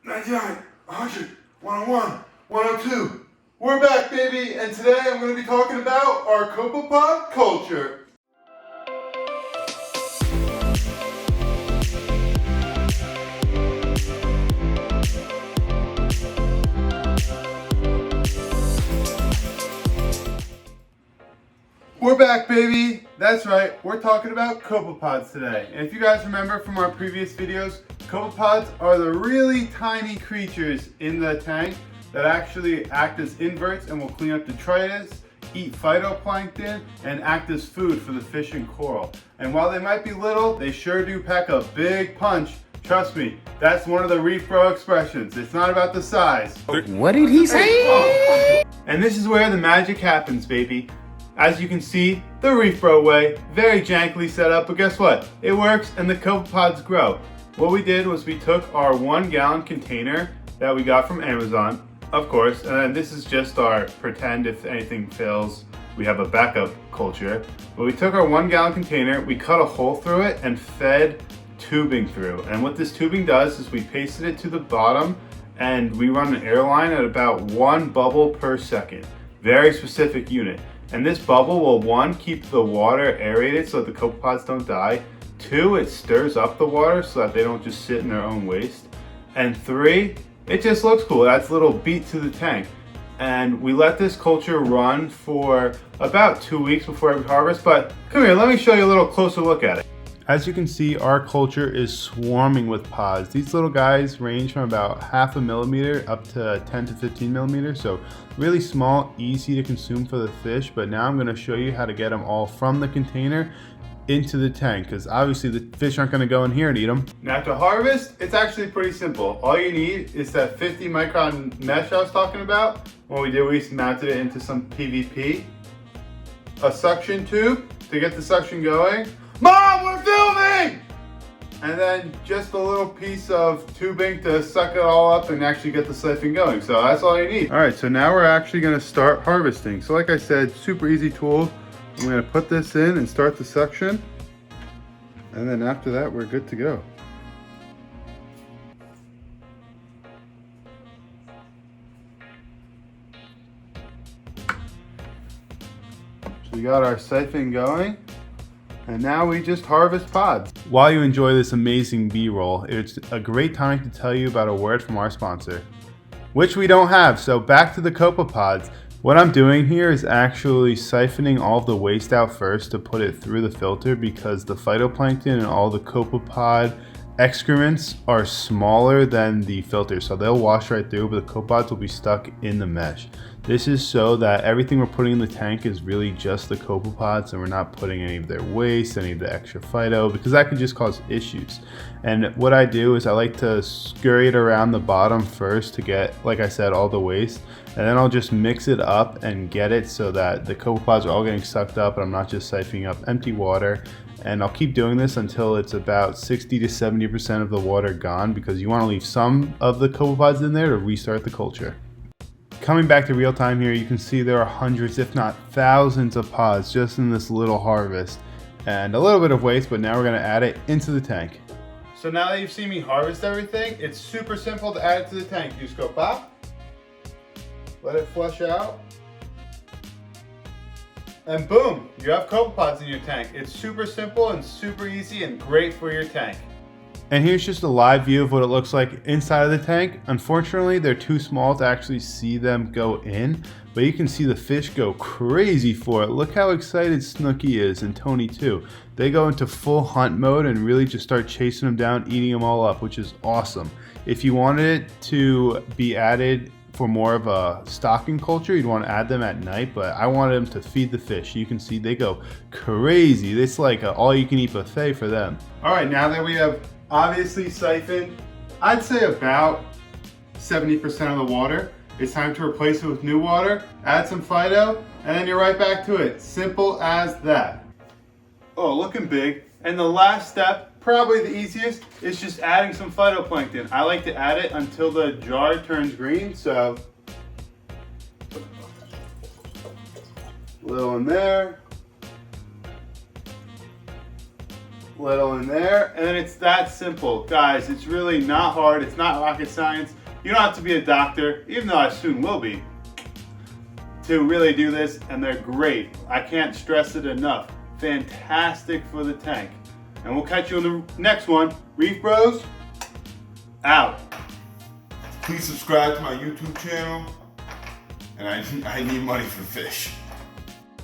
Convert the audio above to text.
99, 100, 101, 102. We're back, baby, and today I'm going to be talking about our copepod culture. We're back, baby. That's right, we're talking about copepods today. And if you guys remember from our previous videos, copepods are the really tiny creatures in the tank that actually act as inverts and will clean up detritus, eat phytoplankton, and act as food for the fish and coral. And while they might be little, they sure do pack a big punch. Trust me, that's one of the Reef Bro expressions. It's not about the size. What did he say? And this is where the magic happens, baby. As you can see, the Reef Bro way, very jankily set up, but guess what? It works and the copepods grow. What we did was we took our 1 gallon container that we got from Amazon, of course, and then this is just our pretend if anything fails, we have a backup culture. But we took our 1 gallon container, we cut a hole through it and fed tubing through. And what this tubing does is we pasted it to the bottom and we run an air line at about 1 bubble per second. Very specific unit. And this bubble will, 1, keep the water aerated so that the copepods don't die. 2, it stirs up the water so that they don't just sit in their own waste. And 3, it just looks cool. It adds a little beat to the tank. And we let this culture run for about 2 weeks before every harvest. But come here, let me show you a little closer look at it. As you can see, our culture is swarming with pods. These little guys range from about 0.5 millimeter up to 10 to 15 millimeters. So really small, easy to consume for the fish. But now I'm gonna show you how to get them all from the container into the tank, because obviously the fish aren't gonna go in here and eat them. Now to harvest, it's actually pretty simple. All you need is that 50 micron mesh I was talking about. What we did, we mounted it into some PVP, a suction tube to get the suction going. Mom, we're filming! And then just a little piece of tubing to suck it all up and actually get the siphon going. So that's all you need. All right, so now we're actually gonna start harvesting. So like I said, super easy tool. I'm gonna put this in and start the suction. And then after that, we're good to go. So we got our siphon going. And now we just harvest pods. While you enjoy this amazing B-roll, it's a great time to tell you about a word from our sponsor, which we don't have. So back to the copepods. What I'm doing here is actually siphoning all the waste out first to put it through the filter, because the phytoplankton and all the copepod excrements are smaller than the filter, so they'll wash right through, but the copepods will be stuck in the mesh. This is so that everything we're putting in the tank is really just the copepods, and we're not putting any of their waste, any of the extra phyto, because that could just cause issues. And what I do is I like to scurry it around the bottom first to get, like I said, all the waste, and then I'll just mix it up and get it so that the copepods are all getting sucked up and I'm not just siphoning up empty water. And I'll keep doing this until it's about 60 to 70% of the water gone, because you want to leave some of the copepods in there to restart the culture. Coming back to real time here, you can see there are hundreds, if not thousands of pods just in this little harvest, and a little bit of waste, but now we're going to add it into the tank. So now that you've seen me harvest everything, it's super simple to add it to the tank. You just go pop, let it flush out, and boom, you have copepods in your tank. It's super simple and super easy and great for your tank. And here's just a live view of what it looks like inside of the tank. Unfortunately, they're too small to actually see them go in, but you can see the fish go crazy for it. Look how excited Snooky is, and Tony too. They go into full hunt mode and really just start chasing them down, eating them all up, which is awesome. If you wanted it to be added for more of a stocking culture, you'd want to add them at night, but I wanted them to feed the fish. You can see they go crazy. It's like an all-you-can-eat buffet for them. All right, now that we have obviously siphoned, I'd say about 70% of the water, it's time to replace it with new water, add some phyto, and then you're right back to it. Simple as that. Oh, looking big. And the last step, probably the easiest, is just adding some phytoplankton. I like to add it until the jar turns green, so a little in there, little in there, and it's that simple. Guys, it's really not hard. It's not rocket science. You don't have to be a doctor, even though I soon will be, to really do this, and they're great. I can't stress it enough. Fantastic for the tank. And we'll catch you on the next one. Reef Bros, out. Please subscribe to my YouTube channel. And I need money for fish.